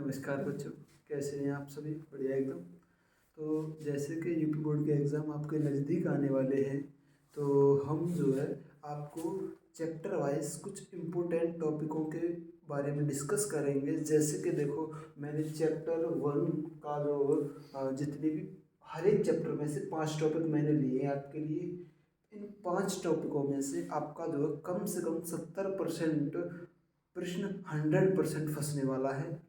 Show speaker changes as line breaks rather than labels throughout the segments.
नमस्कार बच्चों, कैसे हैं आप सभी? बढ़िया एकदम। तो जैसे कि यूपी बोर्ड के एग्ज़ाम आपके नज़दीक आने वाले हैं, तो हम जो है आपको चैप्टर वाइज कुछ इम्पोर्टेंट टॉपिकों के बारे में डिस्कस करेंगे। जैसे कि देखो, मैंने चैप्टर 1 का जो जितने भी हर एक चैप्टर में से 5 टॉपिक मैंने लिए हैं आपके लिए। इन 5 टॉपिकों में से आपका जो है कम से कम 70% प्रश्न 100% फंसने वाला है।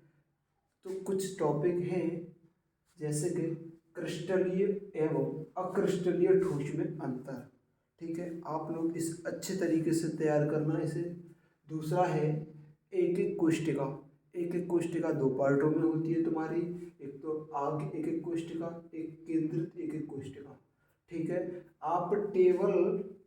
तो कुछ टॉपिक हैं जैसे कि क्रिस्टलीय एवं अक्रिस्टलीय ठोस में अंतर। ठीक है, आप लोग इस अच्छे तरीके से तैयार करना इसे। दूसरा है एक एक कोष्टिका। एक एक कोष्टिका 2 पार्टों में होती है तुम्हारी। एक तो आगे एक एक कोष्टिका, एक केंद्रित एक एक कोष्टिका। ठीक है, आप टेबल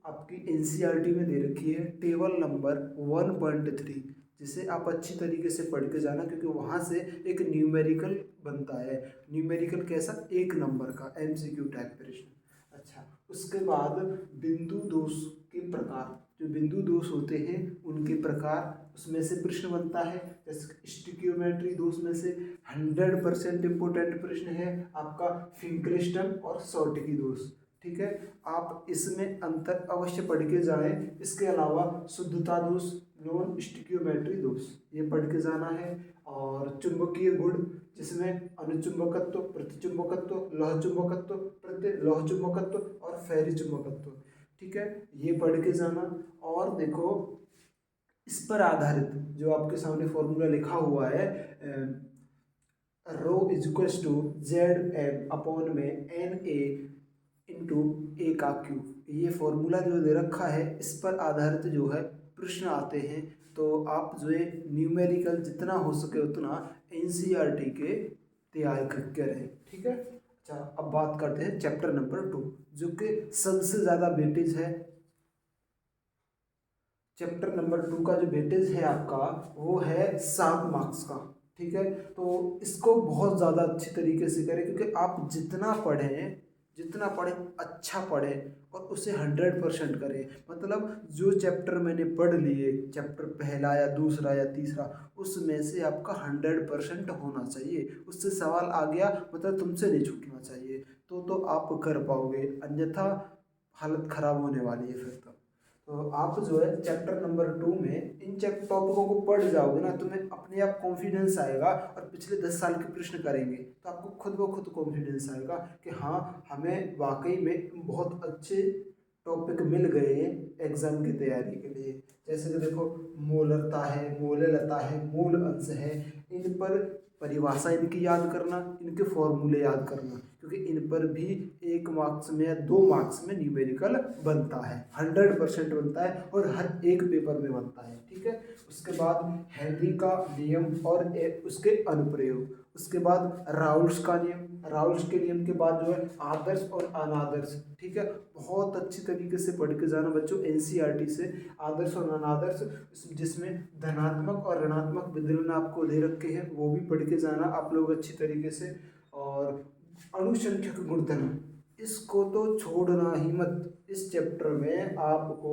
आपकी एनसीईआरटी में दे रखी है, टेबल नंबर 1.3, जिसे आप अच्छी तरीके से पढ़ के जाना, क्योंकि वहाँ से एक न्यूमेरिकल बनता है। न्यूमेरिकल कैसा? 1 नंबर का एमसीक्यू टाइप प्रश्न। अच्छा, उसके बाद बिंदु दोष के प्रकार, जो बिंदु दोष होते हैं उनके प्रकार, उसमें से प्रश्न बनता है। जैसे स्टिकियोमेट्री दोष में से 100% इम्पोर्टेंट प्रश्न है आपका फिंकलिस्टन और सॉर्टिकी दोष। ठीक है, आप इसमें अंतर अवश्य पढ़ के जाएं। इसके अलावा शुद्धता दोष, नॉन स्टिकियोमेट्री दोष, ये पढ़ के जाना है। और चुंबकीय गुण, जिसमें अनुचुंबकत्व, प्रतिचुंबकत्व, लौह चुंबकत्व, प्रतिलौह चुंबकत्व और फेरी चुंबकत्व। ठीक है, ये पढ़ के जाना। और देखो, इस पर आधारित जो आपके सामने फॉर्मूला लिखा हुआ है, rho is equals to Z M upon में एन ए इंटू ए का क्यूब, ये फॉर्मूला जो दे रखा है इस पर आधारित जो है प्रश्न आते हैं। तो आप जो है न्यूमेरिकल जितना हो सके उतना एनसीईआरटी के तैयार करके रहें। ठीक है। अच्छा, अब बात करते हैं चैप्टर नंबर 2, जो कि सबसे ज़्यादा वेटेज है। चैप्टर नंबर 2 का जो वेटेज है आपका, वो है 7 मार्क्स का। ठीक है, तो इसको बहुत ज़्यादा अच्छी तरीके से करें, क्योंकि आप जितना पढ़ें अच्छा पढ़ें और उसे 100% करें। मतलब जो चैप्टर मैंने पढ़ लिए, चैप्टर पहला या दूसरा या तीसरा, उसमें से आपका 100% होना चाहिए। उससे सवाल आ गया मतलब तुमसे नहीं छूटना चाहिए, तो आप कर पाओगे, अन्यथा हालत ख़राब होने वाली है फिर तो आप जो है चैप्टर नंबर 2 में इन टॉपिकों को पढ़ जाओगे ना, तुम्हें अपने आप कॉन्फिडेंस आएगा। और पिछले 10 साल के प्रश्न करेंगे तो आपको खुद ब खुद कॉन्फिडेंस आएगा कि हाँ, हमें वाकई में बहुत अच्छे टॉपिक मिल गए हैं एग्जाम की तैयारी के लिए। जैसे कि देखो, मोलरता है, मोलेलता है, मूल अंश है, इन पर परिभाषा इनकी याद करना, इनके फॉर्मूले याद करना, क्योंकि इन पर भी 1 मार्क्स में या 2 मार्क्स में न्यूमेरिकल बनता है, 100% बनता है और हर एक पेपर में बनता है। ठीक है, उसके बाद हेनरी का नियम और उसके अनुप्रयोग, उसके बाद राउल्स का नियम, राउल्स के नियम के बाद जो है आदर्श और अनादर्श। ठीक है, बहुत अच्छी तरीके से पढ़ के जाना बच्चों एनसीईआरटी से, आदर्श और अनादर्श, जिसमें धनात्मक और ऋणात्मक विधुलन आपको दे रखे हैं, वो भी पढ़ के जाना आप लोग अच्छी तरीके से। और अणुसंख्यक गुणधर्म, इसको तो छोड़ना ही मत। इस चैप्टर में आपको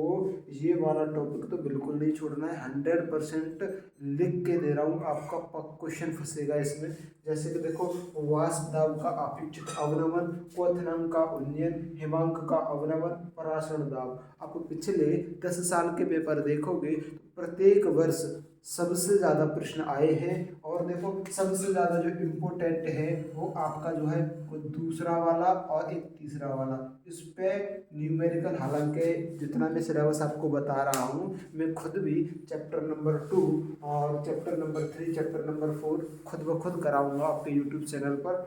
ये वाला टॉपिक तो बिल्कुल नहीं छोड़ना है। 100% लिख के दे रहा हूँ, आपका क्वेश्चन फंसेगा इसमें। जैसे कि देखो, वाष्प दाब का अपेक्षित अवनमन, क्वथनांक का उन्नयन, हिमांक का अवनमन, परासरण दाब। आप पिछले 10 साल के पेपर देखोगे तो प्रत्येक वर्ष सबसे ज़्यादा प्रश्न आए हैं। और देखो, सबसे ज़्यादा जो इम्पोर्टेंट है वो आपका जो है वो दूसरा वाला और एक तीसरा वाला, इस पे न्यूमेरिकल, हालांकि जितना मैं सिलेबस आपको बता रहा हूँ, मैं खुद भी चैप्टर नंबर 2 और चैप्टर नंबर 3, चैप्टर नंबर 4 खुद ब खुद कराऊंगा आपके यूट्यूब चैनल पर।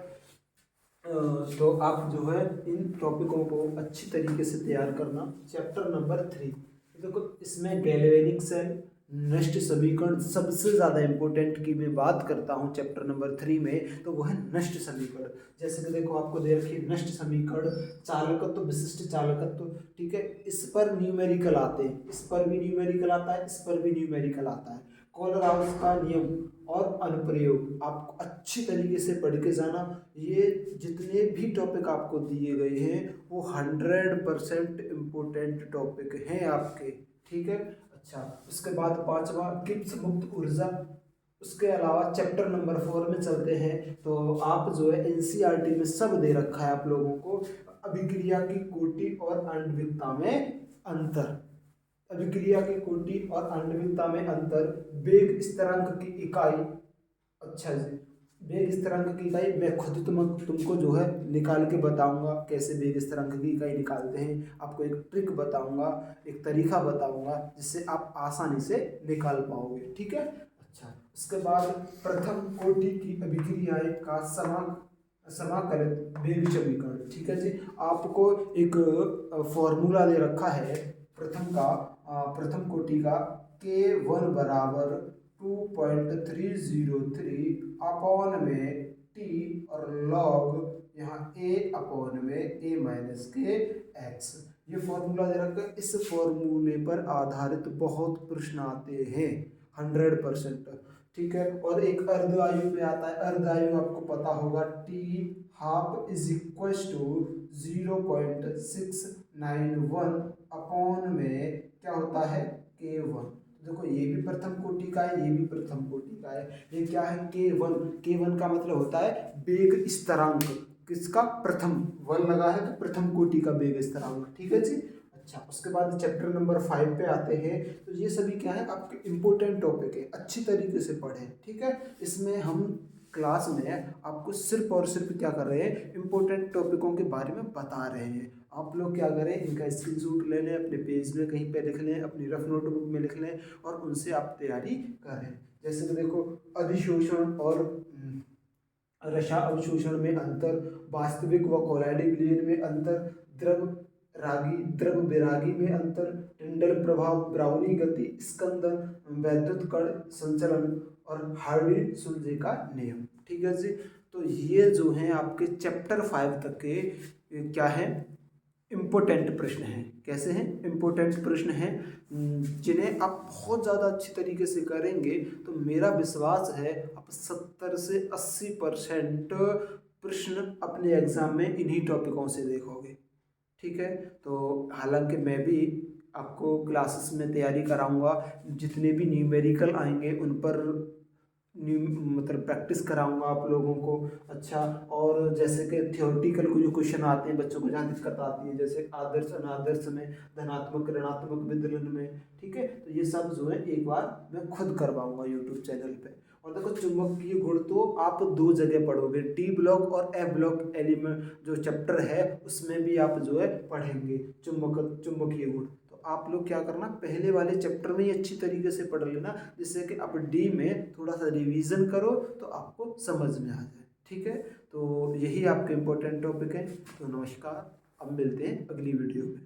तो आप जो है इन टॉपिकों को अच्छी तरीके से तैयार करना। चैप्टर नंबर 3, देखो इसमें गैल्वेनिक सेल, नष्ट समीकरण सबसे ज़्यादा इम्पोर्टेंट की मैं बात करता हूँ चैप्टर नंबर 3 में, तो वो है नष्ट समीकरण। जैसे कि देखो, आपको दे रखी है नष्ट समीकरण, चालकत्व, विशिष्ट चालकत्व। ठीक है, इस पर न्यूमेरिकल आते हैं, इस पर भी न्यूमेरिकल आता है, इस पर भी न्यूमेरिकल आता है। कोलराउस का नियम और अनुप्रयोग आपको अच्छी तरीके से पढ़ के जाना। ये जितने भी टॉपिक आपको दिए गए हैं वो 100% इम्पोर्टेंट टॉपिक हैं आपके। ठीक है। अच्छा, उसके बाद 5वां, गिब्स मुक्त ऊर्जा, उसके अलावा चैप्टर नंबर 4 में चलते हैं। तो आप जो है एनसीईआरटी में सब दे रखा है आप लोगों को, अभिक्रिया की कोटि और आणविकता में अंतर। अभिक्रिया की कोटि और आणविकता में अंतर, वेग स्थिरांक की इकाई। अच्छा जी, वेग स्थिरांक की इकाई मैं खुद तुमको जो है निकाल के बताऊंगा कैसे वेग स्थिरांक की इकाई निकालते हैं। आपको एक ट्रिक बताऊंगा, एक तरीका बताऊंगा जिससे आप आसानी से निकाल पाओगे, ठीक है। अच्छा, उसके बाद प्रथम कोटि की अभिक्रियाएं का समाकलित वेग समीकरण, ठीक है जी। आपको एक फॉर्मूला दे रखा है प्रथम कोटि का, K1 बराबर 2.303 अपॉन में टी और लॉग यहाँ a अपॉन में a माइनस के एक्स, ये फॉर्मूला दे रखा है। इस फॉर्मूले पर आधारित बहुत प्रश्न आते हैं 100%, ठीक है। और एक अर्धआयु पे आता है, अर्धआयु आपको पता होगा T half is equal to 0.691 upon में क्या होता है K1। देखो ये भी प्रथम कोटि का है, ये भी प्रथम कोटि का है। ये क्या है K1, K1 का मतलब होता है वेग स्थिरांक, किसका, प्रथम, 1 लगा है तो प्रथम कोटि का वेग स्थिरांक, ठीक है जी। अच्छा, उसके बाद चैप्टर नंबर 5 पे आते हैं। तो ये सभी क्या है आपके इम्पोर्टेंट टॉपिक है, अच्छी तरीके से पढ़ें, ठीक है। इसमें हम क्लास में आपको सिर्फ और सिर्फ क्या कर रहे हैं, इम्पोर्टेंट टॉपिकों के बारे में बता रहे हैं। आप लोग क्या करें, इनका स्क्रीनशॉट ले लें, अपने पेज में कहीं पे लिख लें, अपनी रफ नोटबुक में लिख लें और उनसे आप तैयारी करें। जैसे कि देखो, अधिशोषण और रसा अवशोषण में अंतर, वास्तविक व कोलॉइडिक विलयन में अंतर, द्रव विरागी में अंतर, टिंडल प्रभाव, ब्राउनी गति, स्कंदन, वैद्युत कण संचलन और हार्डी सुलजे का नियम, ठीक है जी। तो ये जो हैं आपके चैप्टर 5 तक के क्या है, इम्पोर्टेंट प्रश्न हैं। कैसे हैं, इम्पोर्टेंट प्रश्न हैं, जिन्हें आप बहुत ज़्यादा अच्छी तरीके से करेंगे तो मेरा विश्वास है आप 70 से 80% प्रश्न अपने एग्जाम में इन्हीं टॉपिकों से देखोगे, ठीक है। तो हालांकि मैं भी आपको क्लासेस में तैयारी कराऊंगा, जितने भी न्यूमेरिकल आएंगे उन पर मतलब प्रैक्टिस कराऊंगा आप लोगों को। अच्छा, और जैसे कि थियोरटिकल को जो क्वेश्चन आते हैं बच्चों को जहाँ दिक्कत आती है, जैसे आदर्श अनादर्श में, धनात्मक ऋणात्मक विदलन में, ठीक है। तो ये सब जो है एक बार मैं खुद करवाऊंगा यूट्यूब चैनल पे। और देखो, चुंबकीय गुण तो आप 2 जगह पढ़ोगे, डी ब्लॉक और ए ब्लॉक एलिमेंट जो चैप्टर है उसमें भी आप जो है पढ़ेंगे चुंबकीय गुण। तो आप लोग क्या करना, पहले वाले चैप्टर में ही अच्छी तरीके से पढ़ लेना, जिससे कि आप डी में थोड़ा सा रिवीजन करो तो आपको समझ में आ जाए, ठीक है। तो यही आपके इम्पोर्टेंट टॉपिक है। तो नमस्कार, अब मिलते हैं अगली वीडियो में।